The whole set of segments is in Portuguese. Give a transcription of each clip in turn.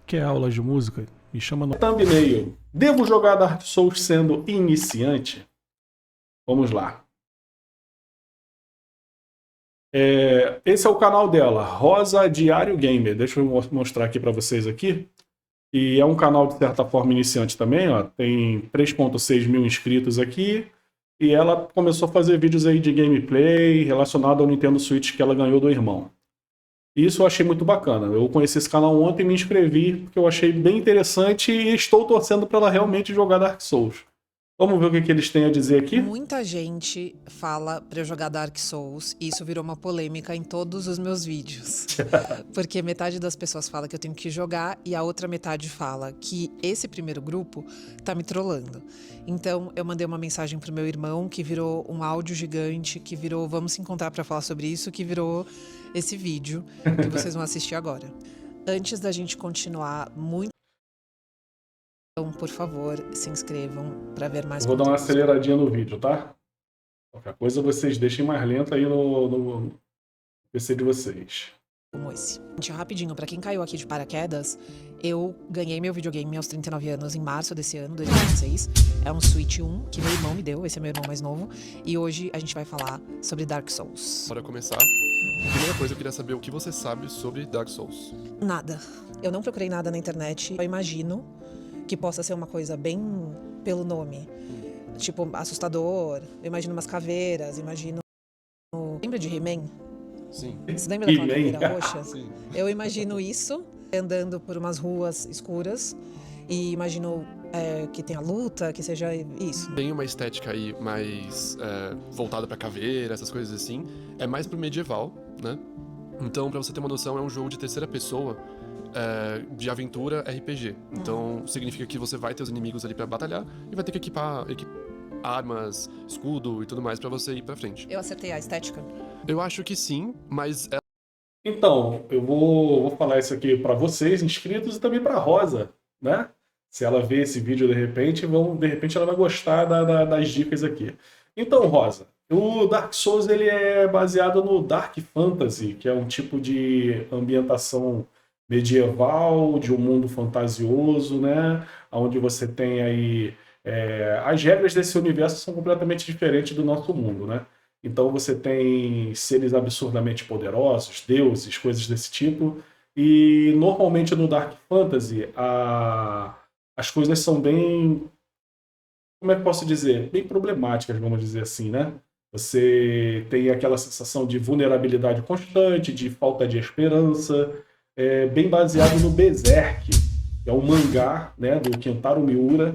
Quer aulas de música? Me chama no... Thumbnail. Devo jogar Dark Souls sendo iniciante? Vamos lá. Esse é o canal dela, Rosa Diário Gamer. Deixa eu mostrar aqui para vocês aqui. E é um canal de certa forma iniciante também, ó. Tem 3.6 mil inscritos aqui. E ela começou a fazer vídeos aí de gameplay relacionado ao Nintendo Switch que ela ganhou do irmão. Isso eu achei muito bacana. Eu conheci esse canal ontem e me inscrevi porque eu achei bem interessante e estou torcendo para ela realmente jogar Dark Souls. Vamos ver o que eles têm a dizer aqui? Muita gente fala pra eu jogar Dark Souls e isso virou uma polêmica em todos os meus vídeos. Porque metade das pessoas fala que eu tenho que jogar e a outra metade fala que esse primeiro grupo tá me trollando. Então eu mandei uma mensagem pro meu irmão que virou um áudio gigante, que virou vamos se encontrar pra falar sobre isso, que virou esse vídeo que vocês vão assistir agora. Antes da gente continuar, então, por favor, se inscrevam para ver mais Vou dar uma conteúdos. aceleradinha no vídeo, tá? Qualquer coisa vocês deixem mais lento aí no PC de vocês. Como esse. Gente, rapidinho, pra quem caiu aqui de paraquedas, eu ganhei meu videogame aos 39 anos em março desse ano, 2016. É um Switch 1 que meu irmão me deu, esse é meu irmão mais novo. E hoje a gente vai falar sobre Dark Souls. Para começar, a primeira coisa eu queria saber o que você sabe sobre Dark Souls. Nada. Eu não procurei nada na internet. Eu imagino que possa ser uma coisa bem pelo nome. Tipo, assustador. Eu imagino umas caveiras, imagino... Lembra de He-Man? Sim. Você lembra daquela caveira roxa? Sim. Eu imagino isso, andando por umas ruas escuras, e imagino que tenha luta, que seja isso. Tem uma estética aí mais voltada pra caveira, essas coisas assim. É mais pro medieval, né? Então, pra você ter uma noção, é um jogo de terceira pessoa, de aventura RPG. Então, significa que você vai ter os inimigos ali pra batalhar e vai ter que equipar armas, escudo e tudo mais pra você ir pra frente. Eu acertei a estética? Eu acho que sim, mas Então, eu vou falar isso aqui para vocês, inscritos, e também para Rosa, né? Se ela ver esse vídeo de repente ela vai gostar das dicas aqui. Então, Rosa, o Dark Souls ele é baseado no Dark Fantasy, que é um tipo de ambientação medieval, de um mundo fantasioso, né? Onde você tem aí... as regras desse universo são completamente diferentes do nosso mundo, né? Então você tem seres absurdamente poderosos, deuses, coisas desse tipo. E normalmente no Dark Fantasy as coisas são bem... Como é que eu posso dizer? Bem problemáticas, vamos dizer assim, né? Você tem aquela sensação de vulnerabilidade constante, de falta de esperança, bem baseado no Berserk, que é um mangá, né, do Kentaro Miura.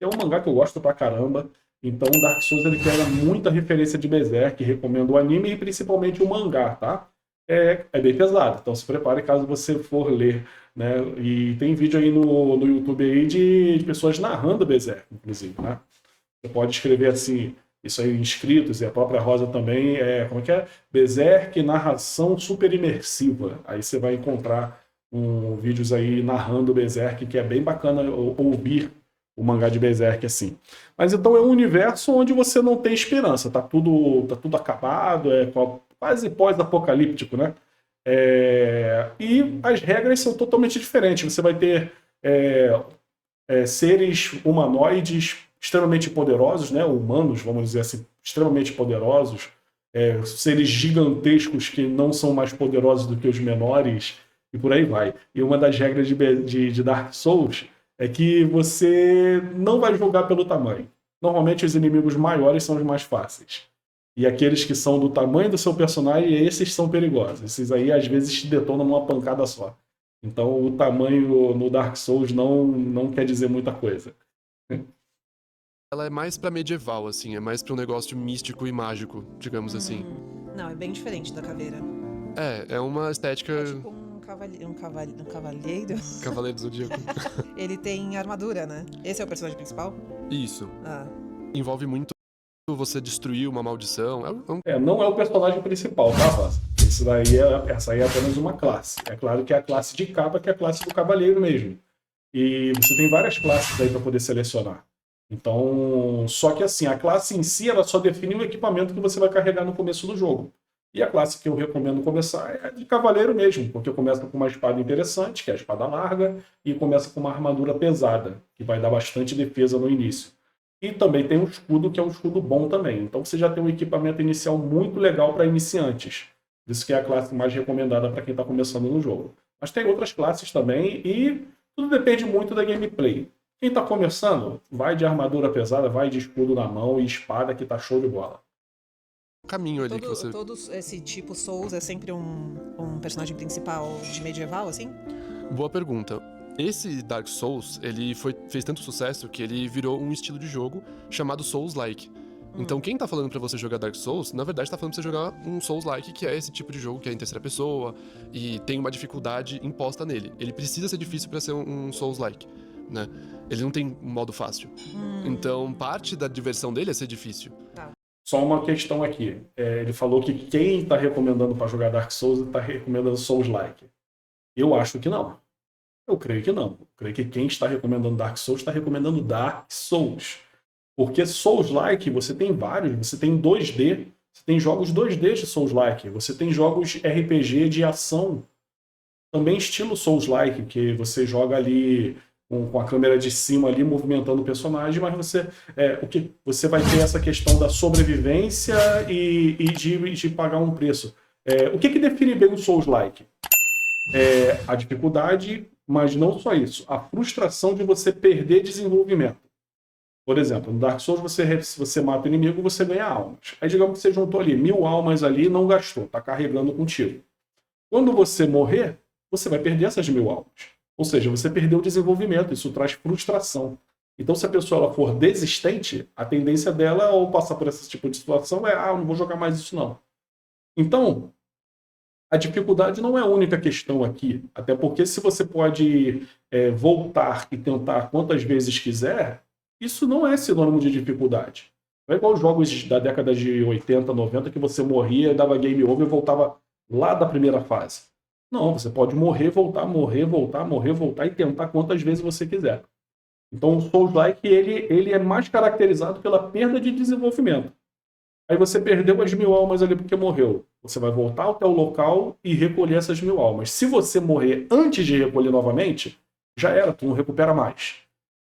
É um mangá que eu gosto pra caramba. Então o Dark Souls ele pega muita referência de Berserk, recomendo o anime e principalmente o mangá, tá? É bem pesado, então se prepare caso você for ler, né? E tem vídeo aí no YouTube aí de pessoas narrando Berserk, inclusive, né? Você pode escrever assim, isso aí inscritos, e a própria Rosa também, como é que é? Berserk narração super imersiva. Aí você vai encontrar vídeos aí narrando Berserk, que é bem bacana ouvir o mangá de Berserk assim. Mas então é um universo onde você não tem esperança, tá tudo acabado, quase pós-apocalíptico, né? E as regras são totalmente diferentes. Você vai ter seres humanoides extremamente poderosos, né? Humanos, vamos dizer assim, extremamente poderosos, seres gigantescos que não são mais poderosos do que os menores, e por aí vai. E uma das regras de Dark Souls é que você não vai jogar pelo tamanho. Normalmente os inimigos maiores são os mais fáceis. E aqueles que são do tamanho do seu personagem, esses são perigosos. Esses aí às vezes te detonam numa pancada só. Então o tamanho no Dark Souls não quer dizer muita coisa. ela é mais pra medieval, assim, é mais pra um negócio místico e mágico, digamos assim. Não, é bem diferente da caveira. É uma estética... É tipo um cavalheiro. Cavaleiro do Zodíaco. Ele tem armadura, né? Esse é o personagem principal? Isso. Ah. Envolve muito você destruir uma maldição. Não é o personagem principal, tá, Rosa? Essa aí é apenas uma classe. É claro que é a classe de capa, que é a classe do cavaleiro mesmo. E você tem várias classes aí para poder selecionar. Então, só que assim, a classe em si, ela só define o equipamento que você vai carregar no começo do jogo. E a classe que eu recomendo começar é a de cavaleiro mesmo, porque começa com uma espada interessante, que é a espada larga, e começa com uma armadura pesada, que vai dar bastante defesa no início. E também tem um escudo, que é um escudo bom também. Então você já tem um equipamento inicial muito legal para iniciantes. Isso que é a classe mais recomendada para quem está começando no jogo. Mas tem outras classes também e tudo depende muito da gameplay. Quem está começando, vai de armadura pesada, vai de escudo na mão e espada, que tá show de bola. O caminho ali que você... Todo esse tipo Souls é sempre um personagem principal de medieval, assim? Boa pergunta. Esse Dark Souls, ele fez tanto sucesso que ele virou um estilo de jogo chamado Souls-like. Então quem tá falando pra você jogar Dark Souls, na verdade tá falando pra você jogar um Souls-like, que é esse tipo de jogo que é em terceira pessoa e tem uma dificuldade imposta nele. Ele precisa ser difícil pra ser um Souls-like, né? Ele não tem um modo fácil. Então parte da diversão dele é ser difícil. Só uma questão aqui. Ele falou que quem está recomendando para jogar Dark Souls está recomendando Souls-like. Eu acho que não. Eu creio que não. Eu creio que quem está recomendando Dark Souls está recomendando Dark Souls. Porque Souls-like você tem vários. Você tem 2D. Você tem jogos 2D de Souls-like. Você tem jogos RPG de ação. Também estilo Souls-like, que você joga ali com a câmera de cima ali movimentando o personagem, mas você vai ter essa questão da sobrevivência e de pagar um preço. O que define bem o Souls-like? A dificuldade, mas não só isso. A frustração de você perder desenvolvimento. Por exemplo, no Dark Souls, se você mata o inimigo, você ganha almas. Aí digamos que você juntou ali 1000 almas ali e não gastou, está carregando contigo. Quando você morrer, você vai perder essas 1000 almas. Ou seja, você perdeu o desenvolvimento, isso traz frustração. Então, se a pessoa ela for desistente, a tendência dela ao passar por esse tipo de situação é eu não vou jogar mais isso não. Então, a dificuldade não é a única questão aqui. Até porque se você pode voltar e tentar quantas vezes quiser, isso não é sinônimo de dificuldade. Não é igual os jogos da década de 80, 90, que você morria, dava game over e voltava lá da primeira fase. Não, você pode morrer, voltar e tentar quantas vezes você quiser. Então o Souls-like ele é mais caracterizado pela perda de desenvolvimento. Aí você perdeu as 1000 almas ali porque morreu. Você vai voltar até o local e recolher essas 1000 almas. Se você morrer antes de recolher novamente, já era, tu não recupera mais.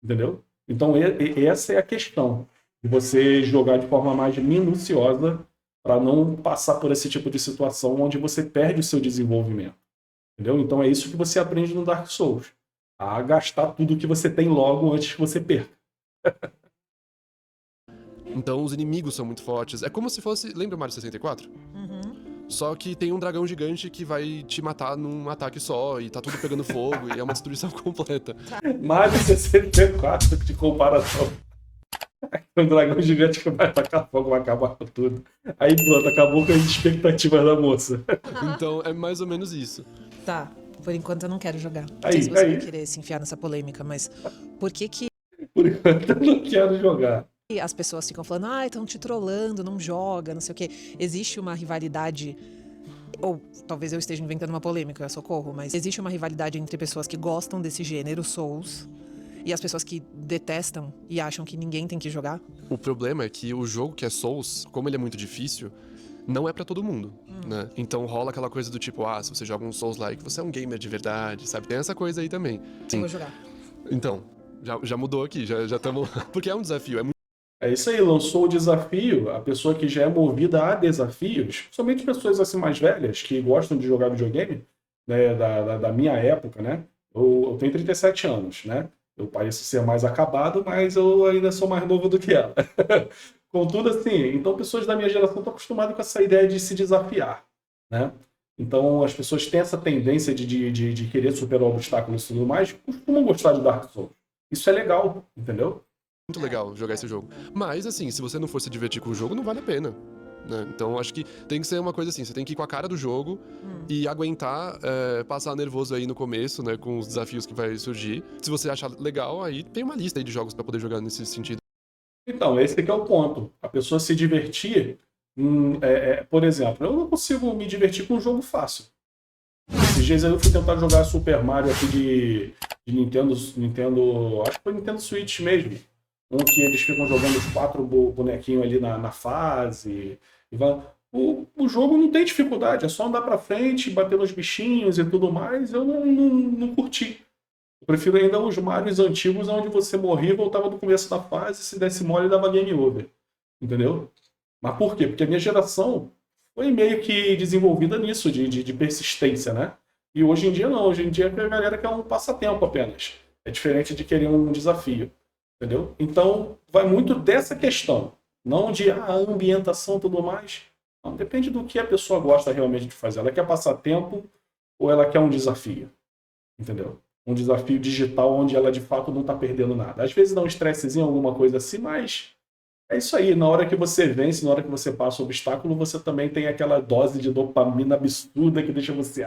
Entendeu? Então essa é a questão. De você jogar de forma mais minuciosa para não passar por esse tipo de situação onde você perde o seu desenvolvimento. Entendeu? Então é isso que você aprende no Dark Souls. A gastar tudo que você tem logo antes que você perca. Então os inimigos são muito fortes. É como se fosse... Lembra o Mario 64? Só que tem um dragão gigante que vai te matar num ataque só, e tá tudo pegando fogo, e é uma destruição completa. Mario 64 de comparação. Um dragão gigante que vai atacar fogo, vai acabar com tudo. Aí pronto, acabou com as expectativas da moça. Então é mais ou menos isso. Tá, por enquanto eu não quero jogar. Não Aí, sei se você aí. vai querer se enfiar nessa polêmica, mas por que Por enquanto eu não quero jogar. as pessoas ficam falando, estão te trollando, não joga, não sei o quê. Existe uma rivalidade, ou talvez eu esteja inventando uma polêmica, socorro, mas existe uma rivalidade entre pessoas que gostam desse gênero, Souls, e as pessoas que detestam e acham que ninguém tem que jogar? O problema é que o jogo que é Souls, como ele é muito difícil, não é pra todo mundo, né? Então rola aquela coisa do tipo, se você joga um Souls-like, você é um gamer de verdade, sabe? Tem essa coisa aí também. Eu vou jogar. Então, já mudou aqui, já estamos... Porque é um desafio, é muito... É isso aí, lançou o desafio, a pessoa que já é movida a desafios, somente pessoas assim mais velhas, que gostam de jogar videogame, né, da minha época, né? Eu tenho 37 anos, né? Eu pareço ser mais acabado, mas eu ainda sou mais novo do que ela. Contudo, assim, então pessoas da minha geração estão acostumadas com essa ideia de se desafiar, né? Então as pessoas têm essa tendência de querer superar obstáculos e tudo mais, costumam gostar de Dark Souls. Isso é legal, entendeu? muito legal jogar esse jogo. Mas, assim, se você não for se divertir com o jogo, não vale a pena. Né? Então, acho que tem que ser uma coisa assim, você tem que ir com a cara do jogo e aguentar passar nervoso aí no começo, né, com os desafios que vai surgir. Se você achar legal, aí tem uma lista aí de jogos pra poder jogar nesse sentido. Então, esse aqui é o ponto. A pessoa se divertir, por exemplo, eu não consigo me divertir com um jogo fácil. Esses dias eu fui tentar jogar Super Mario aqui de Nintendo, acho que foi Nintendo Switch mesmo. Um que eles ficam jogando os 4 bonequinhos ali na fase. E vai... o jogo não tem dificuldade, é só andar pra frente, bater nos bichinhos e tudo mais. Eu não curti. Eu prefiro ainda os Marios antigos, onde você morria e voltava do começo da fase, se desse mole dava game over. Entendeu? Mas por quê? Porque a minha geração foi meio que desenvolvida nisso, de persistência, né? E hoje em dia não. Hoje em dia a galera quer um passatempo apenas. É diferente de querer um desafio. Entendeu? Então, vai muito dessa questão. Não de ambientação e tudo mais. Não, depende do que a pessoa gosta realmente de fazer. Ela quer passatempo ou ela quer um desafio? Entendeu? Um desafio digital onde ela de fato não está perdendo nada. Às vezes dá um estressezinho, alguma coisa assim, mas é isso aí. Na hora que você vence, na hora que você passa o obstáculo, você também tem aquela dose de dopamina absurda que deixa você,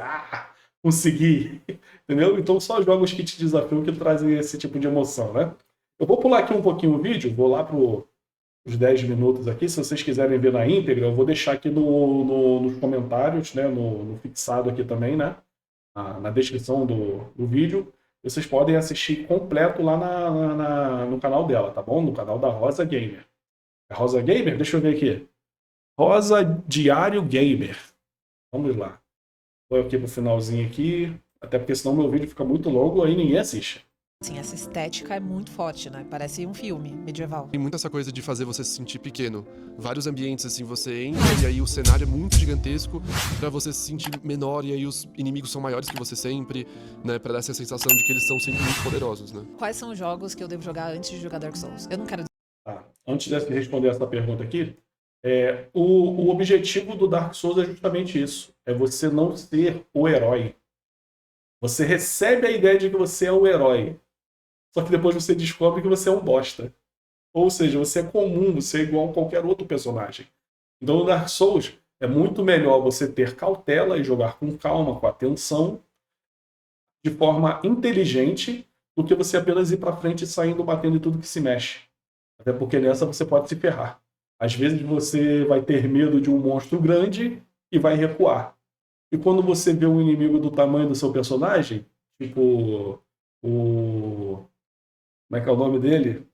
conseguir. Entendeu? Então só jogos que te desafiam que trazem esse tipo de emoção, né? Eu vou pular aqui um pouquinho o vídeo, vou lá para os 10 minutos aqui. Se vocês quiserem ver na íntegra, eu vou deixar aqui nos comentários, né? No fixado aqui também, né? Na descrição do vídeo. Vocês podem assistir completo lá no canal dela, tá bom? No canal da Rosa Gamer. É Rosa Gamer? Deixa eu ver aqui. Rosa Diário Gamer. Vamos lá. Vou aqui pro finalzinho aqui. Até porque senão meu vídeo fica muito longo, aí ninguém assiste. Assim, essa estética é muito forte, né? Parece um filme medieval. Tem muito essa coisa de fazer você se sentir pequeno. Vários ambientes, assim, você entra e aí o cenário é muito gigantesco pra você se sentir menor e aí os inimigos são maiores que você sempre, né? Pra dar essa sensação de que eles são sempre muito poderosos, né? Quais são os jogos que eu devo jogar antes de jogar Dark Souls? Eu não quero Tá. Antes de responder essa pergunta aqui, o objetivo do Dark Souls é justamente isso. É você não ser o herói. Você recebe a ideia de que você é o herói. Só que depois você descobre que você é um bosta. Ou seja, você é comum, você é igual a qualquer outro personagem. Então no Dark Souls é muito melhor você ter cautela e jogar com calma, com atenção, de forma inteligente, do que você apenas ir pra frente saindo batendo em tudo que se mexe. Até porque nessa você pode se ferrar. Às vezes você vai ter medo de um monstro grande e vai recuar. E quando você vê um inimigo do tamanho do seu personagem, tipo como é que é o nome dele?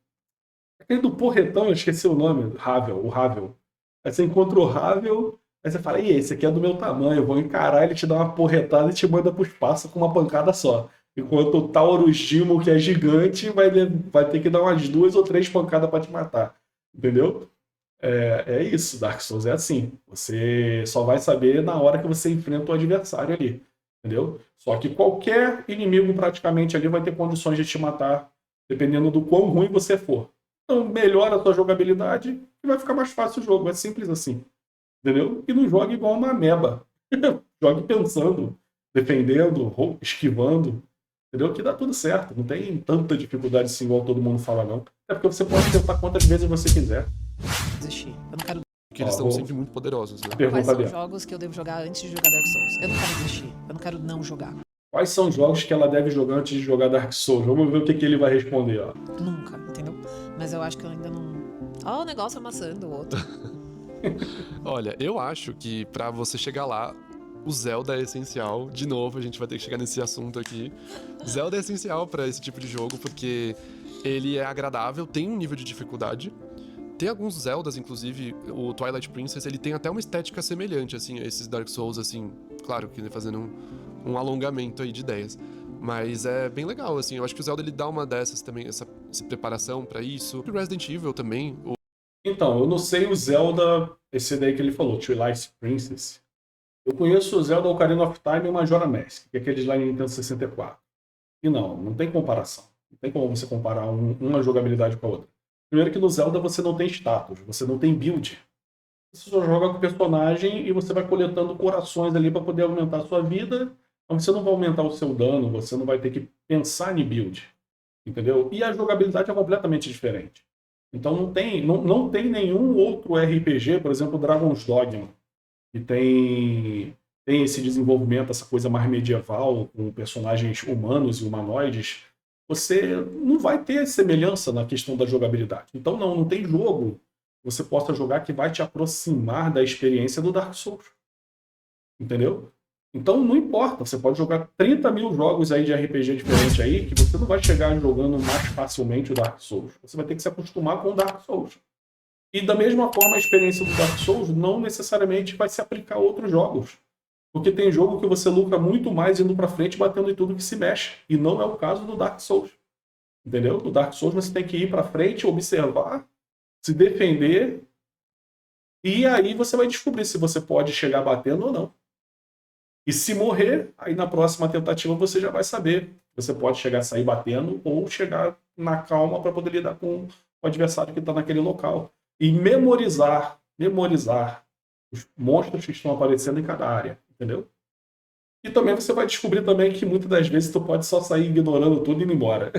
Aquele do porretão, eu esqueci o nome. O Ravel. Aí você encontra o Ravel, aí você fala, esse aqui é do meu tamanho, eu vou encarar, ele te dá uma porretada e te manda pro espaço com uma pancada só. Enquanto o Taurus Dimo, que é gigante, vai ter que dar umas 2 ou 3 pancadas pra te matar. Entendeu? É isso, Dark Souls é assim. Você só vai saber na hora que você enfrenta o adversário ali. Entendeu? Só que qualquer inimigo praticamente ali vai ter condições de te matar, dependendo do quão ruim você for. Então melhora a sua jogabilidade e vai ficar mais fácil o jogo. É simples assim. Entendeu? E não jogue igual uma ameba. Jogue pensando, defendendo, esquivando. Entendeu? Que dá tudo certo. Não tem tanta dificuldade assim igual todo mundo fala, não. É porque você pode tentar quantas vezes você quiser. desistir. Eu não quero. Porque eles são sempre muito poderosos, né? Quais Pergunta são dela. os jogos que eu devo jogar antes de jogar Dark Souls? Eu não quero desistir. Eu não quero não jogar. Quais são os jogos que ela deve jogar antes de jogar Dark Souls? Vamos ver o que ele vai responder, ó. Nunca, entendeu? Mas eu acho que eu ainda não. Ó, o negócio amassando o outro. Olha, eu acho que pra você chegar lá, o Zelda é essencial. De novo, a gente vai ter que chegar nesse assunto aqui. Zelda é essencial pra esse tipo de jogo, porque ele é agradável, tem um nível de dificuldade. Tem alguns Zeldas, inclusive, o Twilight Princess, ele tem até uma estética semelhante, assim, a esses Dark Souls, assim, claro que fazendo um alongamento aí de ideias. Mas é bem legal, assim, eu acho que o Zelda, ele dá uma dessas também, essa preparação pra isso. O Resident Evil também, Então, eu não sei o Zelda, esse daí que ele falou, Twilight Princess. Eu conheço o Zelda Ocarina of Time e o Majora Mask, que é aqueles lá em Nintendo 64. E não tem comparação. Não tem como você comparar uma jogabilidade com a outra. Primeiro que no Zelda você não tem status, você não tem build. Você só joga com o personagem e você vai coletando corações ali para poder aumentar a sua vida. Então você não vai aumentar o seu dano, você não vai ter que pensar em build. Entendeu? E a jogabilidade é completamente diferente. Então não tem nenhum outro RPG, por exemplo, Dragon's Dogma, que tem esse desenvolvimento, essa coisa mais medieval, com personagens humanos e humanoides. Você não vai ter semelhança na questão da jogabilidade. Então não tem jogo que você possa jogar que vai te aproximar da experiência do Dark Souls. Entendeu? Então não importa, você pode jogar 30 mil jogos aí de RPG diferente aí, que você não vai chegar jogando mais facilmente o Dark Souls. Você vai ter que se acostumar com o Dark Souls. E da mesma forma, a experiência do Dark Souls não necessariamente vai se aplicar a outros jogos. Porque tem jogo que você lucra muito mais indo pra frente, batendo em tudo que se mexe. E não é o caso do Dark Souls. Entendeu? No Dark Souls você tem que ir pra frente, observar, se defender, e aí você vai descobrir se você pode chegar batendo ou não. E se morrer, aí na próxima tentativa você já vai saber. Você pode chegar a sair batendo ou chegar na calma para poder lidar com o adversário que está naquele local. E memorizar os monstros que estão aparecendo em cada área, entendeu? E também você vai descobrir também que muitas das vezes tu pode só sair ignorando tudo e indo embora.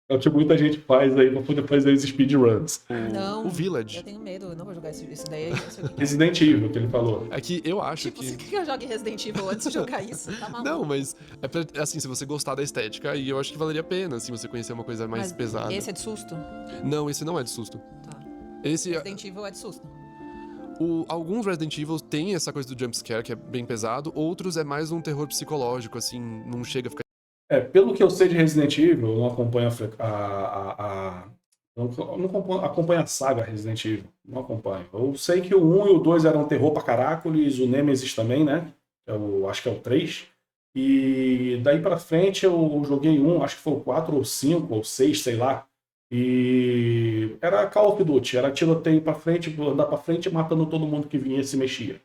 É o que muita gente faz aí pra poder fazer os speedruns. Não, O Village. eu tenho medo, eu não vou jogar isso daí. Isso aqui. Resident Evil, que ele falou. É que eu acho Tipo, que... você quer que eu jogue Resident Evil antes de jogar isso? Tá maluco? Não, mas é pra, assim, se você gostar da estética, aí eu acho que valeria a pena, assim, você conhecer uma coisa mais Mas pesada. esse é de susto? Não, esse não é de susto. Tá. Esse, Resident Evil é de susto. alguns Resident Evil têm essa coisa do jumpscare, que é bem pesado, outros é mais um terror psicológico, assim, não chega a ficar... Pelo que eu sei de Resident Evil, eu não acompanho não acompanho a saga Resident Evil. Não acompanho. Eu sei que o 1 e o 2 eram terror pra caracoles, o Nemesis também, né? Acho que é o 3. E daí pra frente eu joguei acho que foi o 4 ou 5 ou 6, sei lá. E era Call of Duty, era tiroteio pra frente, andar pra frente matando todo mundo que vinha e se mexia.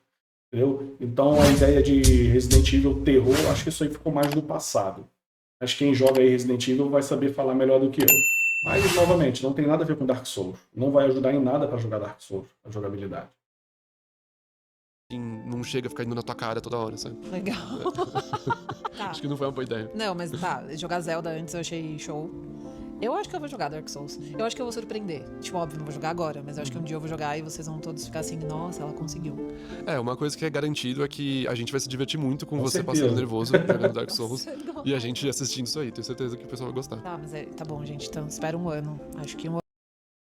Entendeu? Então a ideia de Resident Evil terror, acho que isso aí ficou mais do passado. Mas quem joga aí Resident Evil vai saber falar melhor do que eu. Mas, novamente, não tem nada a ver com Dark Souls. Não vai ajudar em nada pra jogar Dark Souls, a jogabilidade. Assim, não chega a ficar indo na tua cara toda hora, sabe? Legal. Tá. Acho que não foi uma boa ideia. Não, mas tá, jogar Zelda antes eu achei show. Eu acho que eu vou jogar Dark Souls. Eu acho que eu vou surpreender. Tipo, óbvio, não vou jogar agora, mas eu acho que um dia eu vou jogar e vocês vão todos ficar assim, nossa, ela conseguiu. Uma coisa que é garantido é que a gente vai se divertir muito com você certeza. passando nervoso jogando Dark Souls Nossa, e a gente assistindo isso aí. Tenho certeza que o pessoal vai gostar. Tá, mas tá bom, gente. Então, espera um ano. Acho que um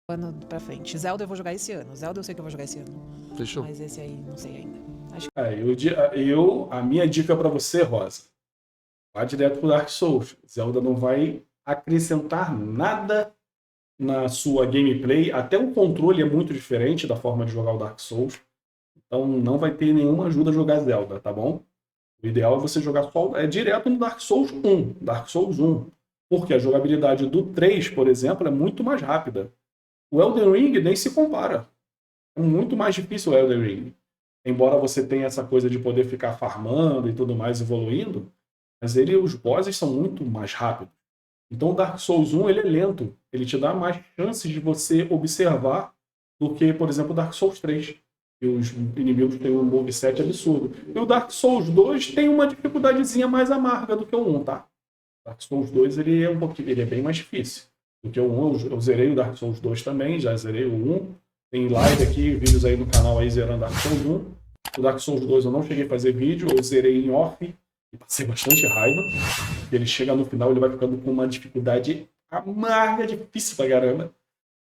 ano pra frente. Zelda eu vou jogar esse ano. Zelda eu sei que eu vou jogar esse ano. Fechou? Mas esse aí, não sei ainda. Acho que... A minha dica pra você, Rosa, vá direto pro Dark Souls. Zelda não vai acrescentar nada na sua gameplay. Até o controle é muito diferente da forma de jogar o Dark Souls. Então não vai ter nenhuma ajuda a jogar Zelda, tá bom? O ideal é você jogar direto no Dark Souls 1. Dark Souls 1. Porque a jogabilidade do 3, por exemplo, é muito mais rápida. O Elden Ring nem se compara. É muito mais difícil o Elden Ring. Embora você tenha essa coisa de poder ficar farmando e tudo mais, evoluindo, mas os bosses são muito mais rápidos. Então o Dark Souls 1 ele é lento. Ele te dá mais chances de você observar do que, por exemplo, o Dark Souls 3. E os inimigos têm um moveset absurdo. E o Dark Souls 2 tem uma dificuldadezinha mais amarga do que o 1, tá? O Dark Souls 2 ele é bem mais difícil do que o 1. Eu zerei o Dark Souls 2 também, já zerei o 1. Tem live aqui, vídeos aí no canal aí zerando Dark Souls 1. O Dark Souls 2 eu não cheguei a fazer vídeo, eu zerei em off. E passei bastante raiva. Ele chega no final, ele vai ficando com uma dificuldade amarga, difícil pra caramba.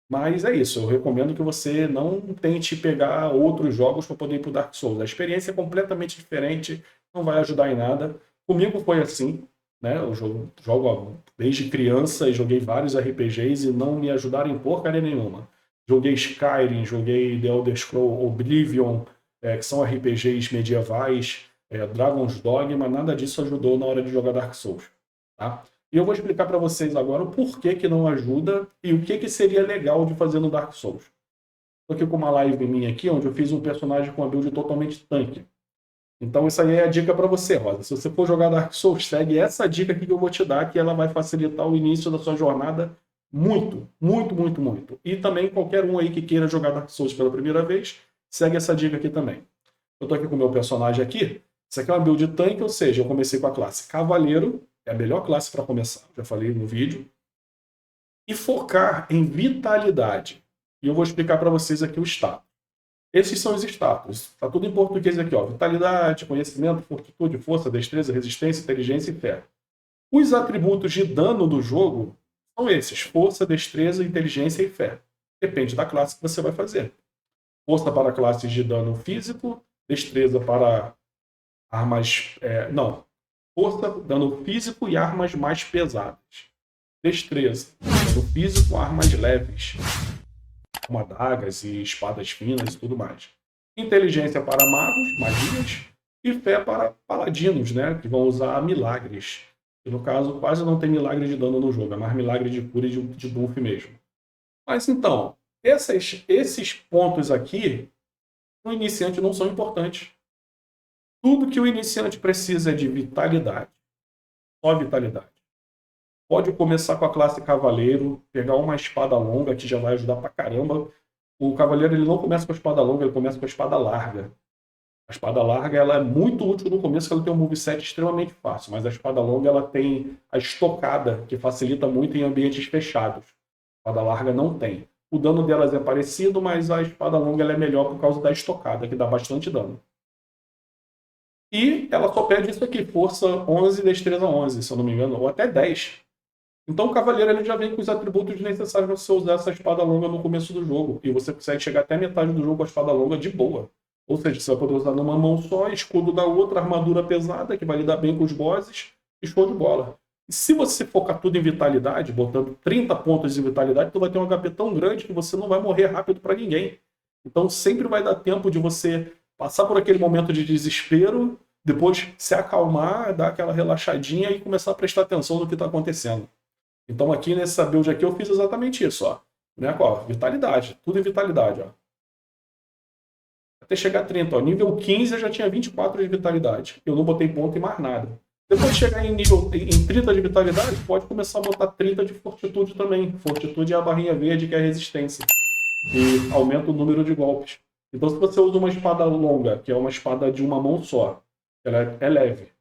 Mas é isso, eu recomendo que você não tente pegar outros jogos para poder ir pro Dark Souls. A experiência é completamente diferente, não vai ajudar em nada. Comigo foi assim, né? Eu jogo desde criança e joguei vários RPGs e não me ajudaram em porcaria nenhuma. Joguei Skyrim, joguei The Elder Scrolls Oblivion, que são RPGs medievais, Dragon's Dogma, nada disso ajudou na hora de jogar Dark Souls. Tá? E eu vou explicar para vocês agora o porquê que não ajuda e o que seria legal de fazer no Dark Souls. Estou aqui com uma live minha aqui, onde eu fiz um personagem com uma build totalmente tanque. Então isso aí é a dica para você, Rosa. Se você for jogar Dark Souls, segue essa dica aqui que eu vou te dar, que ela vai facilitar o início da sua jornada muito, muito, muito, muito. E também qualquer um aí que queira jogar Dark Souls pela primeira vez, segue essa dica aqui também. Eu estou aqui com o meu personagem aqui. Isso aqui é uma build tanque, ou seja, eu comecei com a classe Cavaleiro, é a melhor classe para começar, já falei no vídeo. E focar em vitalidade. E eu vou explicar para vocês aqui o status. Esses são os status. Está tudo em português aqui, ó. Vitalidade, conhecimento, fortitude, força, destreza, resistência, inteligência e fé. Os atributos de dano do jogo são esses: força, destreza, inteligência e fé. Depende da classe que você vai fazer. Força para classes de dano físico, destreza para armas... Força, dano físico e armas mais pesadas. Destreza, dano físico, armas leves. como adagas e espadas finas e tudo mais. Inteligência para magos, magias, e fé para paladinos, né? Que vão usar milagres. E no caso, quase não tem milagre de dano no jogo, é mais milagre de cura e de buff mesmo. Mas então, esses pontos aqui, no iniciante não são importantes. Tudo que o iniciante precisa é de vitalidade. Só vitalidade. Pode começar com a classe cavaleiro, pegar uma espada longa, que já vai ajudar pra caramba. O cavaleiro ele não começa com a espada longa, ele começa com a espada larga. A espada larga ela é muito útil no começo, porque ela tem um moveset extremamente fácil, mas a espada longa ela tem a estocada, que facilita muito em ambientes fechados. A espada larga não tem. O dano delas é parecido, mas a espada longa ela é melhor por causa da estocada, que dá bastante dano. E ela só pede isso aqui, força 11 e destreza 11, se eu não me engano, ou até 10. Então o cavaleiro ele já vem com os atributos necessários para você usar essa espada longa no começo do jogo. E você consegue chegar até metade do jogo com a espada longa de boa. Ou seja, você vai poder usar numa mão só, escudo da outra, armadura pesada, que vai lidar bem com os bosses, e show de bola. E se você focar tudo em vitalidade, botando 30 pontos de vitalidade, tu vai ter um HP tão grande que você não vai morrer rápido para ninguém. Então sempre vai dar tempo de você passar por aquele momento de desespero, depois se acalmar, dar aquela relaxadinha e começar a prestar atenção no que está acontecendo. Então aqui nessa build aqui eu fiz exatamente isso, ó. Né? Ó, vitalidade, tudo em vitalidade, ó. Até chegar a 30, ó. Nível 15 eu já tinha 24 de vitalidade. Eu não botei ponto em mais nada. Depois de chegar em 30 de vitalidade, pode começar a botar 30 de fortitude também. Fortitude é a barrinha verde, que é a resistência. E aumenta o número de golpes. Então se você usa uma espada longa, que é uma espada de uma mão só, ela é leve,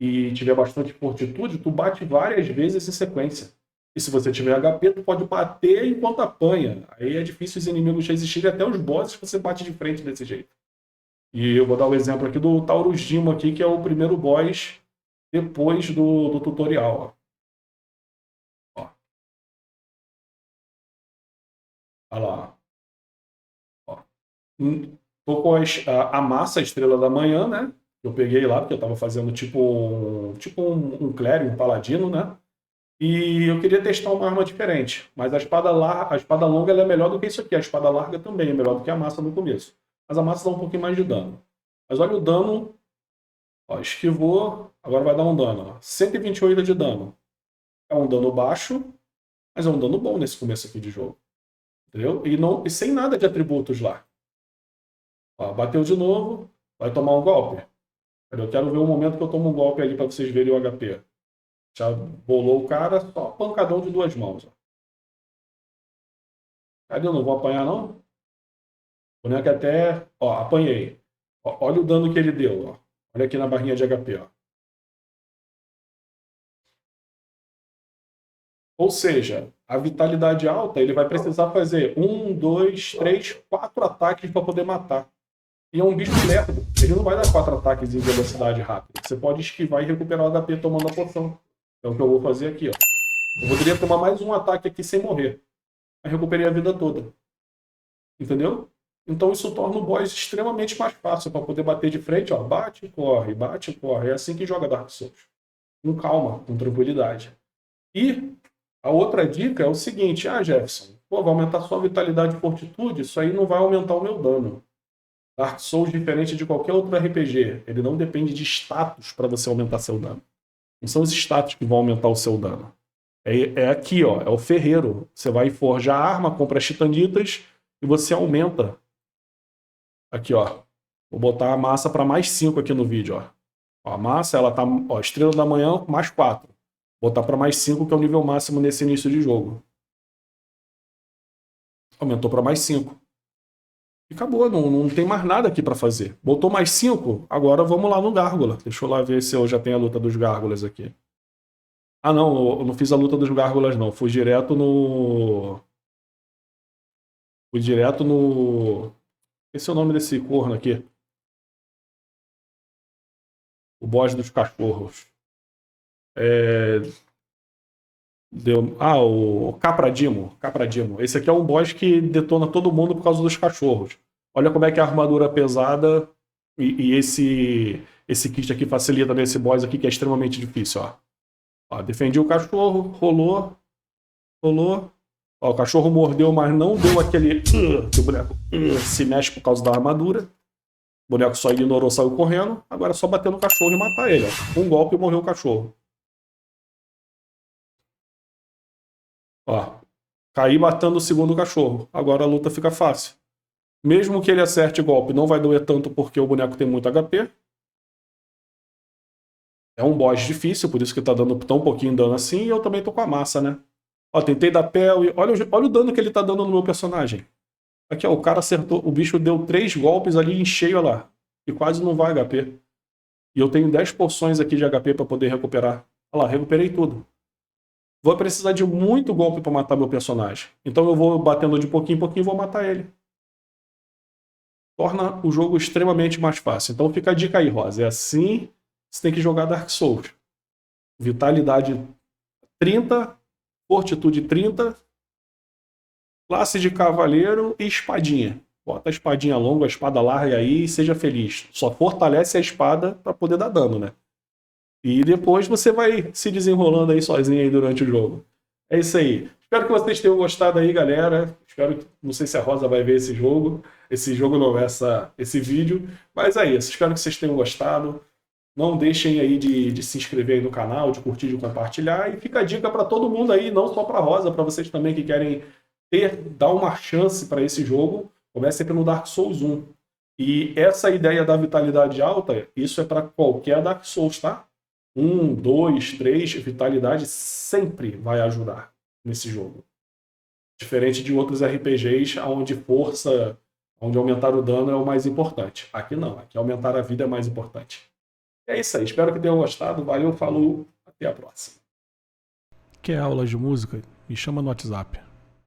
e tiver bastante fortitude, tu bate várias vezes em sequência. E se você tiver HP, tu pode bater enquanto apanha. Aí é difícil os inimigos resistirem, até os bosses você bate de frente desse jeito. E eu vou dar o exemplo aqui do Taurus Dimo aqui, que é o primeiro boss depois do tutorial. Ó. Olha lá. Ó. Tô com a massa, a estrela da manhã, né? Eu peguei lá, porque eu tava fazendo tipo um clérigo, um paladino, né? E eu queria testar uma arma diferente. Mas a espada longa ela é melhor do que isso aqui. A espada larga também é melhor do que a massa no começo. Mas a massa dá um pouquinho mais de dano. Mas olha o dano. Ó, esquivou, agora vai dar um dano. Ó. 128 de dano. É um dano baixo, mas é um dano bom nesse começo aqui de jogo. Entendeu? E sem nada de atributos lá. Ó, bateu de novo, vai tomar um golpe. Eu quero ver o momento que eu tomo um golpe ali para vocês verem o HP. Já bolou o cara, só pancadão de duas mãos. Ó. Cadê? Eu não vou apanhar, não? O boneco até... Ó, apanhei. Ó, olha o dano que ele deu. Ó. Olha aqui na barrinha de HP. Ó. Ou seja, a vitalidade alta, ele vai precisar fazer 1, 2, 3, 4 ataques para poder matar. E é um bicho lerdo. Ele não vai dar 4 ataques em velocidade rápida. Você pode esquivar e recuperar o HP tomando a poção. É o que eu vou fazer aqui, ó. Eu poderia tomar mais um ataque aqui sem morrer. Aí recuperei a vida toda. Entendeu? Então isso torna o boss extremamente mais fácil para poder bater de frente, ó. Bate e corre, bate e corre. É assim que joga Dark Souls. Com calma, com tranquilidade. E a outra dica é o seguinte, Jefferson, pô, vai aumentar só a vitalidade e fortitude, isso aí não vai aumentar o meu dano. Dark Souls, diferente de qualquer outro RPG, ele não depende de status para você aumentar seu dano. Não são os status que vão aumentar o seu dano. É aqui, ó, é o ferreiro. Você vai forjar a arma, compra as titanitas e você aumenta. Aqui, ó. Vou botar a massa para mais 5 aqui no vídeo, ó. A massa, ela tá, ó, estrela da manhã, mais 4. Vou botar para mais 5, que é o nível máximo nesse início de jogo. Aumentou para mais 5. E acabou, não tem mais nada aqui para fazer. Botou mais 5, agora vamos lá no Gárgula. Deixa eu lá ver se eu já tenho a luta dos Gárgulas aqui. Ah, não, eu não fiz a luta dos Gárgulas, não. Fui direto no... Esse é o nome desse corno aqui. O boss dos cachorros. O Capradimo. Esse aqui é um boss que detona todo mundo por causa dos cachorros. Olha como é que a armadura é pesada e esse kit aqui facilita nesse boss aqui que é extremamente difícil. Ó, defendi o cachorro, rolou. Ó, o cachorro mordeu, mas não deu aquele que o boneco se mexe por causa da armadura. O boneco só ignorou, saiu correndo. Agora é só bater no cachorro e matar ele. Ó. Um golpe e morreu o cachorro. Ó, caí matando o segundo cachorro. Agora a luta fica fácil. Mesmo que ele acerte golpe, não vai doer tanto porque o boneco tem muito HP. É um boss difícil, por isso que tá dando tão pouquinho dano assim. E eu também tô com a massa, né? Ó, tentei dar pé e olha o dano que ele tá dando no meu personagem. Aqui, ó, o cara acertou, o bicho deu 3 golpes ali em cheio, olha lá. E quase não vai HP. E eu tenho 10 poções aqui de HP pra poder recuperar. Olha lá, recuperei tudo. Vou precisar de muito golpe pra matar meu personagem. Então eu vou batendo de pouquinho em pouquinho e vou matar ele. Torna o jogo extremamente mais fácil. Então fica a dica aí, Rosa. É assim que você tem que jogar Dark Souls. Vitalidade 30, Fortitude 30, classe de cavaleiro e espadinha. Bota a espadinha longa, a espada larga aí e seja feliz. Só fortalece a espada para poder dar dano, né? E depois você vai se desenrolando aí sozinho aí durante o jogo. É isso aí. Espero que vocês tenham gostado aí, galera. Não sei se a Rosa vai ver esse jogo. Esse jogo não, esse vídeo. Mas é isso. Espero que vocês tenham gostado. Não deixem aí de se inscrever aí no canal, de curtir, de compartilhar. E fica a dica para todo mundo aí, não só para a Rosa, para vocês também que querem dar uma chance para esse jogo. Comecem pelo Dark Souls 1. E essa ideia da vitalidade alta, isso é para qualquer Dark Souls, tá? 1, 2, 3, vitalidade sempre vai ajudar nesse jogo. Diferente de outros RPGs, onde força, onde aumentar o dano é o mais importante. Aqui não, aqui aumentar a vida é mais importante. É isso aí, espero que tenham gostado. Valeu, falou, até a próxima. Quer aulas de música? Me chama no WhatsApp.